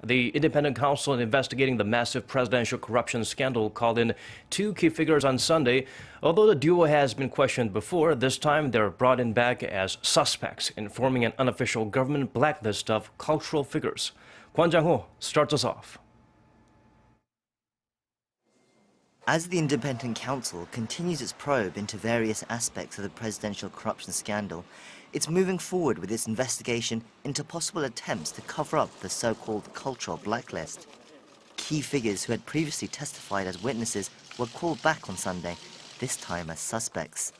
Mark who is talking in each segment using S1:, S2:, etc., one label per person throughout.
S1: The Independent Counsel investigating the massive presidential corruption scandal called in two key figures on Sunday. Although the duo has been questioned before, this time they're brought in back as suspects in forming an unofficial government blacklist of cultural figures. Kwon Jang-ho starts us off.
S2: As the Independent Counsel continues its probe into various aspects of the presidential corruption scandal, it's moving forward with its investigation into possible attempts to cover up the so-called cultural blacklist. Key figures who had previously testified as witnesses were called back on Sunday, this time as suspects.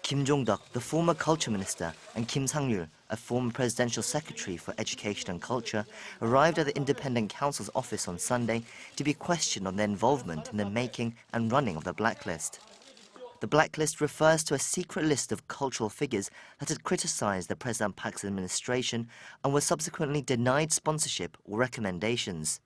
S2: Jong-deok, the former culture minister, and Kim Sang-ryul, a former presidential secretary for education and culture, arrived at the Independent Counsel's office on Sunday to be questioned on their involvement in the making and running of the blacklist. The blacklist refers to a secret list of cultural figures that had criticized the President Park's administration and were subsequently denied sponsorship or recommendations.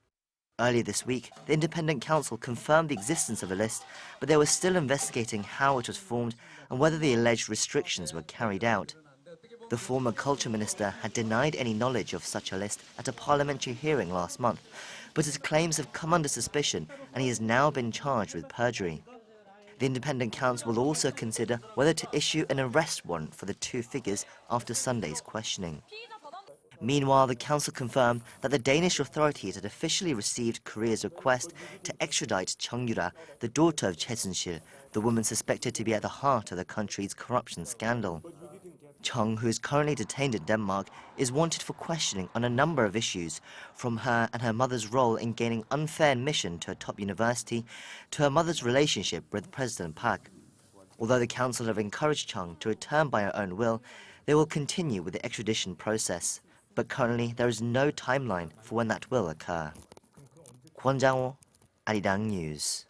S2: Earlier this week, the Independent Counsel confirmed the existence of a list, but they were still investigating how it was formed and whether the alleged restrictions were carried out. The former culture minister had denied any knowledge of such a list at a parliamentary hearing last month, but his claims have come under suspicion and he has now been charged with perjury. The Independent Counsel will also consider whether to issue an arrest warrant for the two figures after Sunday's questioning. Meanwhile, the council confirmed that the Danish authorities had officially received Korea's request to extradite Chung Yura, the daughter of Choi Sun-sil, the woman suspected to be at the heart of the country's corruption scandal. Chung, who is currently detained in Denmark, is wanted for questioning on a number of issues, from her and her mother's role in gaining unfair admission to a top university to her mother's relationship with President Park. Although the council have encouraged Chung to return by her own will, they will continue with the extradition process. But currently, there is no timeline for when that will occur. Kwon Jang-ho, Arirang News.